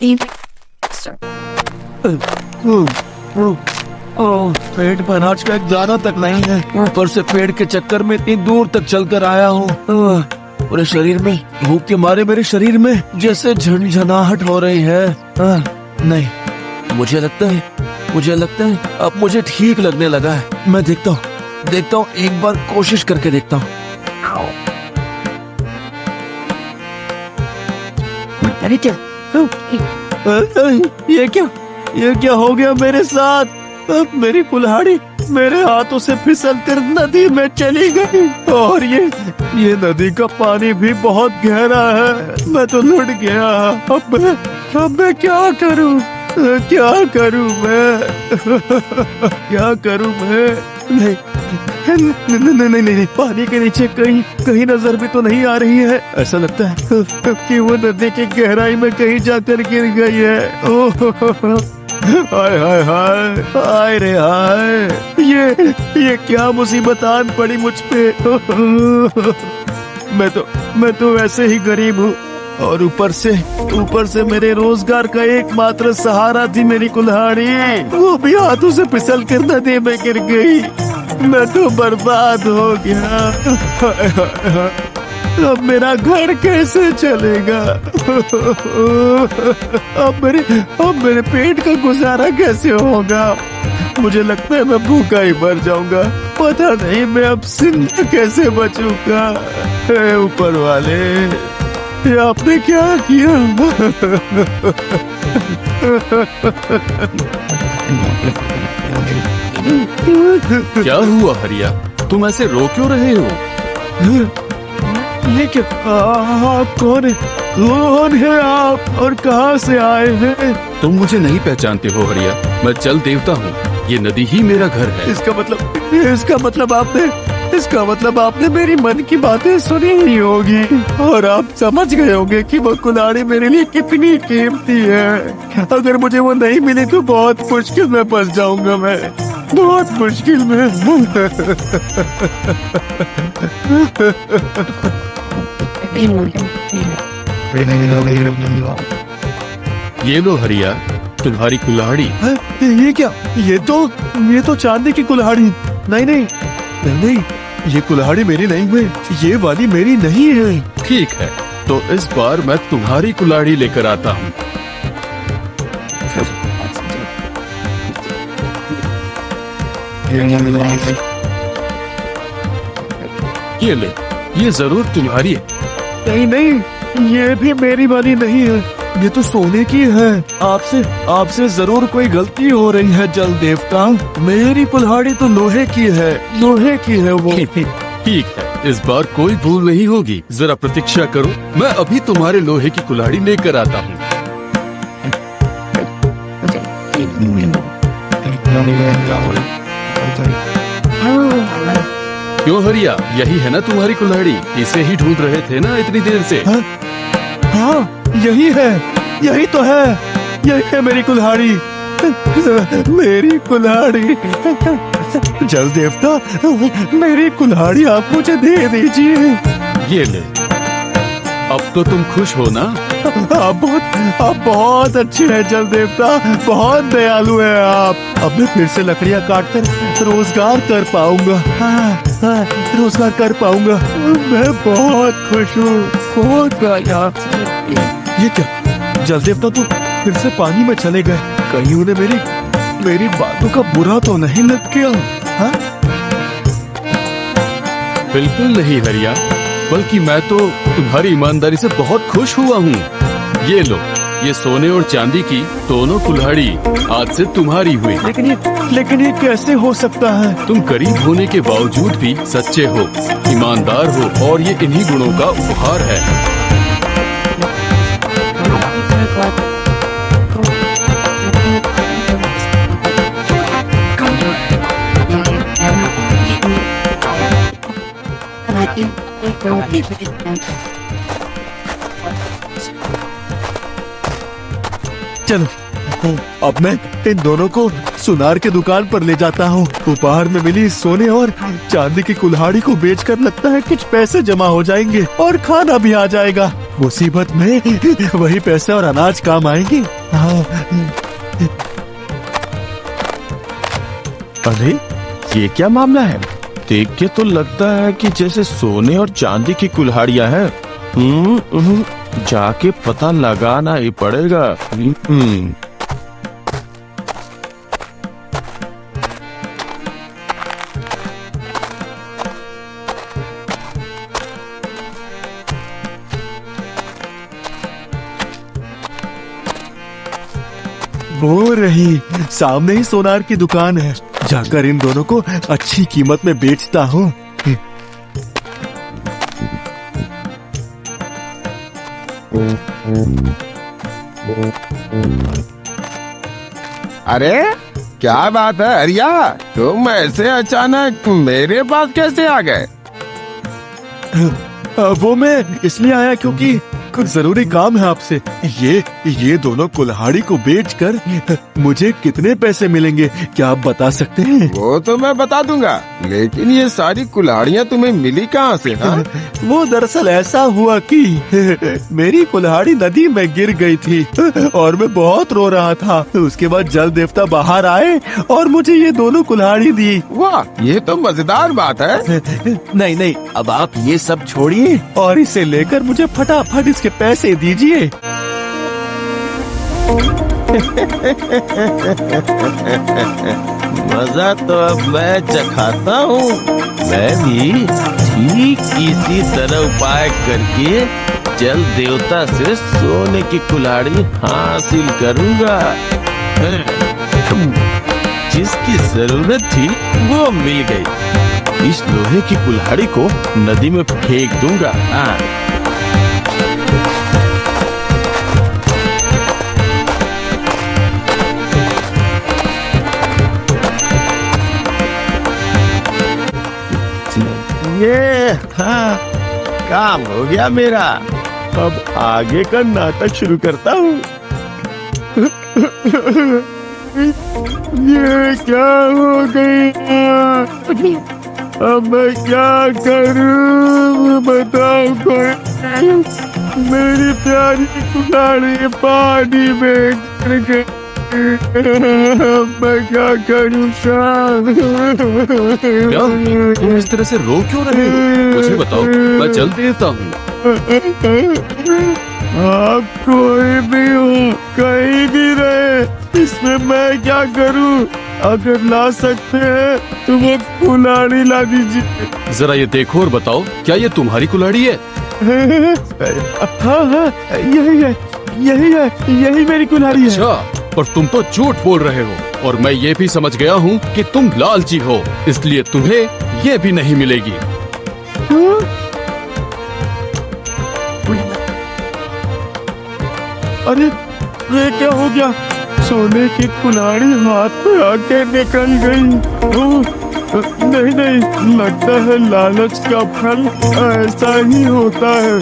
पेट पर अनाज का एक दाना तक नहीं है। ऊपर से पेड़ के चक्कर में इतनी दूर तक चलकर आया हूँ। पूरे शरीर में भूख के मारे मेरे शरीर में जैसे झनझनाहट हो रही है। नहीं, मुझे लगता है अब मुझे ठीक लगने लगा है। मैं देखता हूँ एक बार कोशिश करके देखता हूँ। अरे क्या ये क्या हो गया मेरे साथ? अब मेरी कुल्हाड़ी मेरे हाथों से फिसल कर नदी में चली गई और ये नदी का पानी भी बहुत गहरा है। मैं तो लुट गया। अब मैं क्या करूं मैं? नहीं, पानी के नीचे कहीं नजर भी तो नहीं आ रही है। ऐसा लगता है कि वो नदी की गहराई में कहीं जाकर गिर गई है। ओह हाय हाय हाय हाय रे हाय, ये क्या मुसीबत आन पड़ी मुझ पे। मैं तो वैसे ही गरीब हूँ और ऊपर से मेरे रोजगार का एकमात्र सहारा थी मेरी कुल्हाड़ी। वो भी हाथों से फिसल कर नदी में गिर गई। मैं तो बर्बाद हो गया। अब मेरा घर कैसे चलेगा? अब मेरे पेट का गुजारा कैसे होगा? मुझे लगता है मैं भूखा ही मर जाऊंगा। पता नहीं मैं अब जिंदा कैसे बचूंगा। ऊपर वाले, ये आपने क्या किया? क्या हुआ हरिया, तुम ऐसे रो क्यों रहे हो? ये क्या? आप कौन है आप और कहाँ से आए हैं? तुम मुझे नहीं पहचानते हो हरिया, मैं जल देवता हूँ। ये नदी ही मेरा घर है। इसका मतलब आपने मेरी मन की बातें सुनी ही होगी और आप समझ गए होंगे कि वो कुल्हाड़ी मेरे लिए कितनी कीमती है। अगर मुझे वो नहीं मिली तो बहुत मुश्किल में फंस जाऊंगा। मैं बहुत मुश्किल में। ये लो हरिया, तुम्हारी कुल्हाड़ी। ये क्या? ये तो चांदी की कुल्हाड़ी। नहीं, ये कुल्हाड़ी मेरी नहीं है। ये वाली मेरी नहीं है। ठीक है, तो इस बार मैं तुम्हारी कुल्हाड़ी लेकर आता हूँ। ये ले, ये जरूर तुम्हारी है। नहीं, ये भी मेरी वाली नहीं है। ये तो सोने की है। आपसे जरूर कोई गलती हो रही है जल देवता। मेरी कुल्हाड़ी तो लोहे की है वो। ठीक है, इस बार कोई भूल नहीं होगी। जरा प्रतीक्षा करो, मैं अभी तुम्हारे लोहे की कुल्हाड़ी लेकर आता हूँ। क्यों हरिया, यही है ना तुम्हारी कुल्हाड़ी? इसे ही ढूंढ रहे थे ना इतनी देर से? हाँ, यही तो है। यही है मेरी कुल्हाड़ी। मेरी कुल्हाड़ी। जल देवता, मेरी कुल्हाड़ी आप मुझे दे दीजिए। ये ले, अब तो तुम खुश हो ना? आप बहुत अच्छे हैं जल देवता, बहुत दयालु हैं आप। अब मैं फिर से लकड़ियाँ काटकर रोजगार कर पाऊंगा। मैं बहुत खुश हूँ। ये क्या? जल देवता तो फिर से पानी में चले गए। कहीं उन्हें मेरी बातों का बुरा तो नहीं लग गया? हाँ? बिल्कुल नहीं हरिया, बल्कि मैं तो तुम्हारी ईमानदारी से बहुत खुश हुआ हूँ। ये लो, ये सोने और चांदी की दोनों कुल्हाड़ी आज से तुम्हारी हुई। लेकिन ये कैसे हो सकता है? तुम गरीब होने के बावजूद भी सच्चे हो, ईमानदार हो और ये इन्हीं गुणों का उपहार है। चलो, अब मैं इन दोनों को सुनार के दुकान पर ले जाता हूँ। उपहार में मिली सोने और चांदी की कुल्हाड़ी को बेचकर लगता है कुछ पैसे जमा हो जाएंगे और खाना भी आ जाएगा। मुसीबत में वही पैसे और अनाज काम आएंगे। हाँ। अरे ये क्या मामला है? देख के तो लगता है कि जैसे सोने और चांदी की कुल्हाड़ियां हैं। जाके पता लगाना ही पड़ेगा। वो रही सामने ही सोनार की दुकान है, जाकर इन दोनों को अच्छी कीमत में बेचता हूँ। अरे क्या बात है हरिया, तुम ऐसे अचानक मेरे पास कैसे आ गए? वो मैं इसलिए आया क्योंकि कुछ जरूरी काम है आपसे। ये दोनों कुल्हाड़ी को बेचकर मुझे कितने पैसे मिलेंगे, क्या आप बता सकते हैं? वो तो मैं बता दूंगा, लेकिन ये सारी कुल्हाड़ियाँ तुम्हें मिली कहाँ से? हाँ? वो दरअसल ऐसा हुआ कि मेरी कुल्हाड़ी नदी में गिर गई थी और मैं बहुत रो रहा था। उसके बाद जल देवता बाहर आए और मुझे ये दोनों कुल्हाड़ी दी। वाह, ये तो मजेदार बात है। नहीं, अब आप ये सब छोड़िए और इसे लेकर मुझे फटाफट इसके पैसे दीजिए। मजा तो अब मैं चखाता हूँ। मैं भी ठीक इसी तरह उपाय करके जल देवता से सोने की कुल्हाड़ी हासिल करूँगा। जिसकी जरूरत थी वो मिल गई। इस लोहे की कुल्हाड़ी को नदी में फेंक दूंगा। हाँ। ये हाँ, काम हो गया मेरा। अब आगे का नाटक शुरू करता हूँ। ये क्या हो गया? अब मैं क्या करूँ बताओ कोई? मेरी प्यारी कुल्हाड़ी पानी में गिर गई। मैं क्या करूँ? तुम इस तरह से रो क्यों रहे हो? मुझे बताओ, मैं जल देता हूँ। आप कोई भी हो, कहीं भी रहे, इसमें मैं क्या करूं? अगर ला सकते हैं तो वो कुल्हाड़ी ला दीजिए। जरा ये देखो और बताओ, क्या ये तुम्हारी कुल्हाड़ी है? हाँ, यही मेरी कुल्हाड़ी है। अच्छा, और तुम तो झूठ बोल रहे हो, और मैं ये भी समझ गया हूँ कि तुम लालची हो, इसलिए तुम्हें ये भी नहीं मिलेगी। अरे ये क्या हो गया? सोने की कुल्हाड़ी हाथ में आके निकल गई। नहीं, लगता है लालच का फल ऐसा ही होता है।